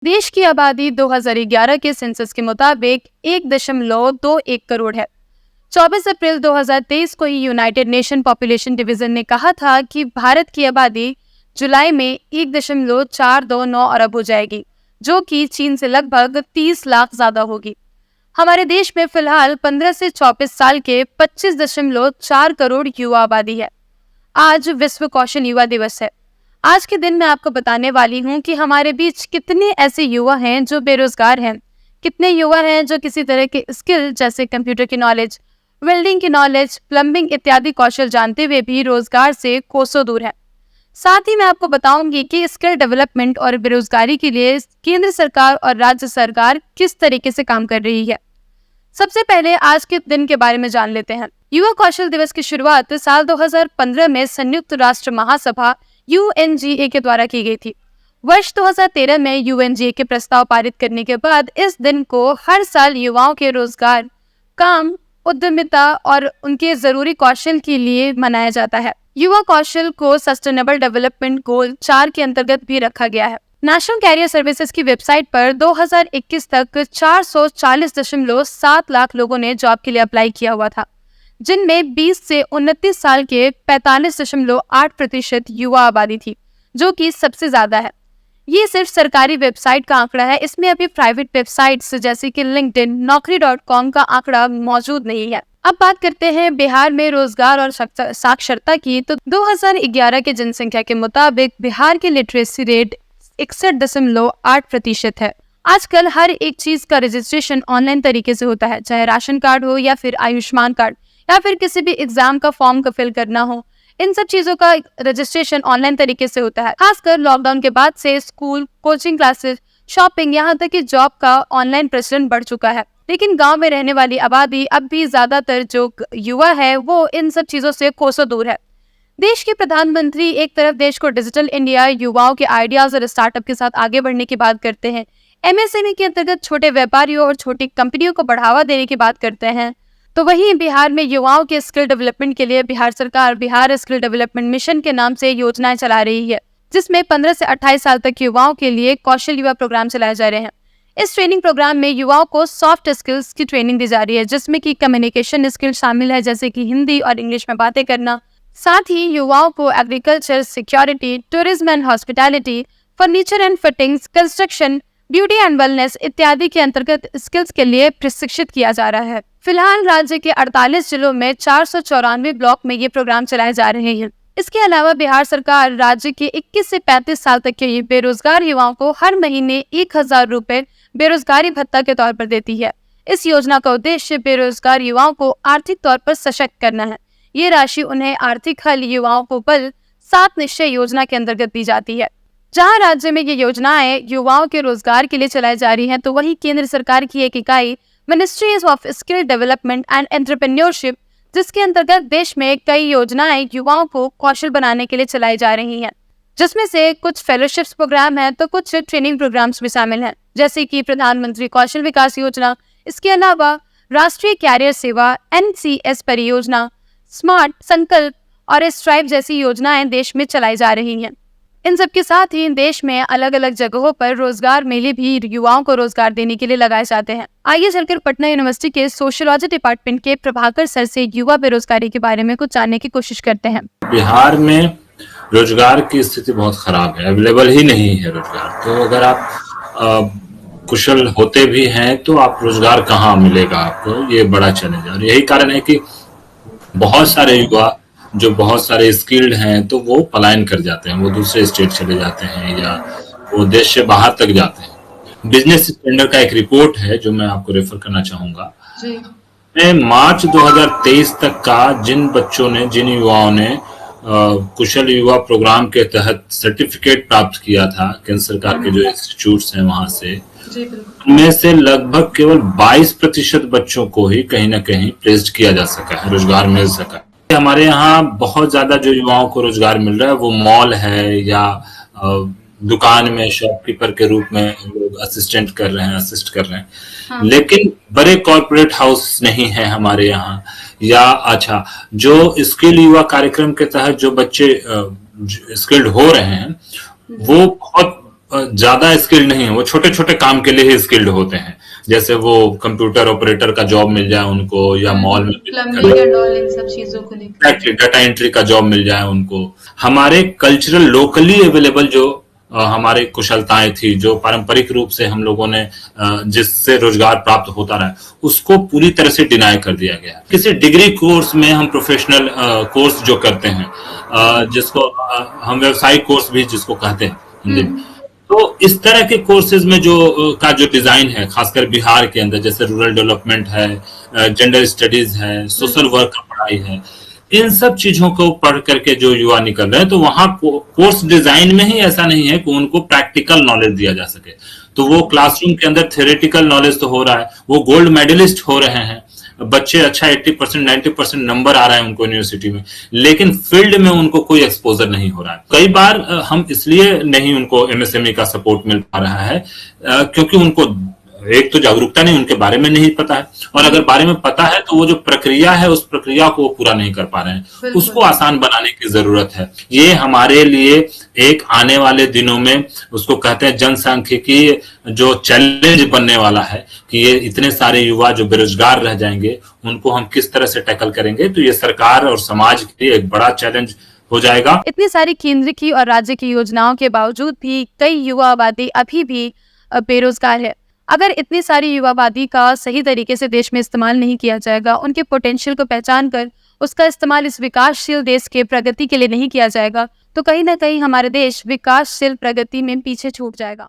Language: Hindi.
देश की आबादी 2011 के सेंसस के मुताबिक 1.21 करोड़ है। 24 अप्रैल 2023 को ही यूनाइटेड नेशन पॉपुलेशन डिवीजन ने कहा था कि भारत की आबादी जुलाई में 1.429 अरब हो जाएगी, जो कि चीन से लगभग 30 लाख ज्यादा होगी। हमारे देश में फिलहाल 15 से 24 साल के 25.4 करोड़ युवा आबादी है। आज विश्व कौशल युवा दिवस है। आज के दिन मैं आपको बताने वाली हूँ कि हमारे बीच कितने ऐसे युवा हैं जो बेरोजगार हैं, कितने युवा हैं जो किसी तरह के स्किल जैसे कंप्यूटर की नॉलेज, वेल्डिंग की नॉलेज, प्लम्बिंग इत्यादि कौशल जानते हुए भी रोजगार से कोसों दूर है। साथ ही मैं आपको बताऊंगी कि स्किल डेवलपमेंट और बेरोजगारी के लिए केंद्र सरकार और राज्य सरकार किस तरीके से काम कर रही है। सबसे पहले आज के दिन के बारे में जान लेते हैं। युवा कौशल दिवस की शुरुआत साल 2015 में संयुक्त राष्ट्र महासभा UNGA के द्वारा की गई थी। वर्ष 2013 में UNGA के प्रस्ताव पारित करने के बाद इस दिन को हर साल युवाओं के रोजगार, काम, उद्यमिता और उनके जरूरी कौशल के लिए मनाया जाता है। युवा कौशल को सस्टेनेबल डेवलपमेंट गोल 4 के अंतर्गत भी रखा गया है। नेशनल कैरियर सर्विसेज की वेबसाइट पर 2021 तक 440.7 लाख लोगों ने जॉब के लिए अप्लाई किया हुआ था, जिनमें 20 से 29 साल के 45.8% युवा आबादी थी, जो कि सबसे ज्यादा है। ये सिर्फ सरकारी वेबसाइट का आंकड़ा है, इसमें अभी प्राइवेट वेबसाइट्स जैसे कि लिंक्डइन, Naukri.com का आंकड़ा मौजूद नहीं है। अब बात करते हैं बिहार में रोजगार और साक्षरता की। तो 2011 की जनसंख्या के मुताबिक बिहार की लिटरेसी रेट 61.8% है। आजकल हर एक चीज का रजिस्ट्रेशन ऑनलाइन तरीके से होता है, चाहे राशन कार्ड हो या फिर आयुष्मान कार्ड या फिर किसी भी एग्जाम का फॉर्म का फिल करना हो। इन सब चीजों का रजिस्ट्रेशन ऑनलाइन तरीके से होता है। खासकर लॉकडाउन के बाद से स्कूल, कोचिंग क्लासेस, शॉपिंग, यहाँ तक कि जॉब का ऑनलाइन प्रचलन बढ़ चुका है। लेकिन गांव में रहने वाली आबादी अब भी ज्यादातर जो युवा है वो इन सब चीजों से कोसों दूर है। देश के प्रधानमंत्री एक तरफ देश को डिजिटल इंडिया, युवाओं के आइडियाज और स्टार्टअप के साथ आगे बढ़ने की बात करते हैं, MSME के अंतर्गत छोटे व्यापारियों और छोटी कंपनियों को बढ़ावा देने की बात करते हैं, तो वहीं बिहार में युवाओं के स्किल डेवलपमेंट के लिए बिहार सरकार बिहार स्किल डेवलपमेंट मिशन के नाम से योजनाएं चला रही है, जिसमें 15 से 28 साल तक युवाओं के लिए कौशल युवा प्रोग्राम चलाए जा रहे हैं। इस ट्रेनिंग प्रोग्राम में युवाओं को सॉफ्ट स्किल्स की ट्रेनिंग दी जा रही है, जिसमें कि कम्युनिकेशन स्किल शामिल है, जैसे कि हिंदी और इंग्लिश में बातें करना। साथ ही युवाओं को agriculture, security, tourism and hospitality, furniture and fittings, construction, beauty and wellness इत्यादि के अंतर्गत स्किल्स के लिए प्रशिक्षित किया जा रहा है। फिलहाल राज्य के 48 जिलों में 494 ब्लॉक में ये प्रोग्राम चलाए जा रहे हैं। इसके अलावा बिहार सरकार राज्य के 21 से 35 साल तक के बेरोजगार युवाओं को हर महीने 1000 रुपए बेरोजगारी भत्ता के तौर पर देती है। इस योजना का उद्देश्य बेरोजगार युवाओं को आर्थिक तौर पर सशक्त करना है। ये राशि उन्हें आर्थिक हल युवाओं को बल 7 निश्चय योजना के अंतर्गत दी जाती है। जहां राज्य में ये योजनाएं युवाओं के रोजगार के लिए चलाई जा रही हैं, तो वहीं केंद्र सरकार की एक इकाई ministries of skill development and entrepreneurship, जिसके अंतर्गत देश में कई योजनाएं युवाओं को कौशल बनाने के लिए चलाई जा रही हैं, जिसमें से कुछ फेलोशिप्स प्रोग्राम हैं तो कुछ ट्रेनिंग प्रोग्राम्स भी शामिल हैं, जैसे कि प्रधानमंत्री कौशल विकास योजना। इसके अलावा राष्ट्रीय कैरियर सेवा, NCS परियोजना, स्मार्ट, संकल्प और स्ट्राइव जैसी योजनाएं देश में चलाई जा रही हैं। इन सब के साथ ही देश में अलग अलग जगहों पर रोजगार मेले भी युवाओं को रोजगार देने के लिए लगाए जाते हैं। आइए चलकर पटना यूनिवर्सिटी के सोशियोलॉजी डिपार्टमेंट के प्रभाकर सर से युवा बेरोजगारी के बारे में कुछ जानने की कोशिश करते हैं। बिहार में रोजगार की स्थिति बहुत खराब है, अवेलेबल ही नहीं है रोजगार। तो अगर आप कुशल होते भी हैं तो आप रोजगार कहाँ मिलेगा आपको, ये बड़ा चैलेंज है। और यही कारण है कि बहुत सारे युवा जो बहुत सारे स्किल्ड हैं तो वो पलायन कर जाते हैं, वो दूसरे स्टेट चले जाते हैं या वो देश से बाहर तक जाते हैं। बिजनेस स्टैंडर्ड का एक रिपोर्ट है जो मैं आपको रेफर करना चाहूंगा। मार्च 2023 तक का जिन युवाओं ने कुशल युवा प्रोग्राम के तहत सर्टिफिकेट प्राप्त किया था केंद्र सरकार के जो इंस्टीट्यूट्स हैं वहां से, उनमें से लगभग केवल 22% बच्चों को ही कहीं ना कहीं प्लेस्ड किया जा सका है, रोजगार मिल सका। हमारे यहाँ बहुत ज्यादा जो युवाओं को रोजगार मिल रहा है वो मॉल है या दुकान में शॉपकीपर के रूप में लोग असिस्ट कर रहे हैं। हाँ। लेकिन बड़े कॉर्पोरेट हाउस नहीं है हमारे यहाँ। या अच्छा, जो स्किल युवा कार्यक्रम के तहत जो बच्चे स्किल्ड हो रहे हैं वो बहुत ज़्यादा स्किल्ड नहीं है, वो छोटे-छोटे काम के लिए ही स्किल्ड होते हैं। जैसे वो कंप्यूटर ऑपरेटर का जॉब मिल जाए उनको या मॉल में प्लम्बिंग एंड ऑल इन सब चीजों को लेकर। एग्जैक्टली डाटा एंट्री का जॉब मिल जाए उनको। हमारे कल्चरल लोकली अवेलेबल जो हमारे कुशलताएं थी, जो पारंपरिक रूप से हम लोगों ने जिससे रोजगार प्राप्त होता रहा, उसको पूरी तरह से डिनाई कर दिया गया। किसी डिग्री कोर्स में हम प्रोफेशनल कोर्स जो करते हैं, जिसको हम व्यवसायिक कोर्स भी जिसको कहते हैं हिंदी में, तो इस तरह के कोर्सेज में जो डिजाइन है, खासकर बिहार के अंदर, जैसे रूरल डेवलपमेंट है, जेंडर स्टडीज है, सोशल वर्क का पढ़ाई है, इन सब चीजों को पढ़ करके जो युवा निकल रहे हैं, तो वहां कोर्स डिजाइन में ही ऐसा नहीं है कि उनको प्रैक्टिकल नॉलेज दिया जा सके। तो वो क्लासरूम के अंदर थ्योरेटिकल नॉलेज तो हो रहा है, वो गोल्ड मेडलिस्ट हो रहे हैं, बच्चे अच्छा 80% 90% नंबर आ रहा है उनको यूनिवर्सिटी में, लेकिन फील्ड में उनको कोई एक्सपोजर नहीं हो रहा है। कई बार हम इसलिए नहीं उनको एमएसएमई का सपोर्ट मिल पा रहा है क्योंकि उनको एक तो जागरूकता नहीं, उनके बारे में नहीं पता है, और अगर बारे में पता है तो वो जो प्रक्रिया है उस प्रक्रिया को वो पूरा नहीं कर पा रहे हैं। उसको आसान बनाने की जरूरत है। ये हमारे लिए एक आने वाले दिनों में, उसको कहते हैं जनसांख्यिकी, जो चैलेंज बनने वाला है कि ये इतने सारे युवा जो बेरोजगार रह जाएंगे, उनको हम किस तरह से टैकल करेंगे। तो ये सरकार और समाज के लिए एक बड़ा चैलेंज हो जाएगा। इतनी सारी केंद्र की और राज्य की योजनाओं के बावजूद भी कई युवा आबादी अभी भी बेरोजगार है। अगर इतनी सारी युवा आबादी का सही तरीके से देश में इस्तेमाल नहीं किया जाएगा, उनके पोटेंशियल को पहचान कर उसका इस्तेमाल इस विकासशील देश के प्रगति के लिए नहीं किया जाएगा, तो कहीं ना कहीं हमारे देश विकासशील प्रगति में पीछे छूट जाएगा।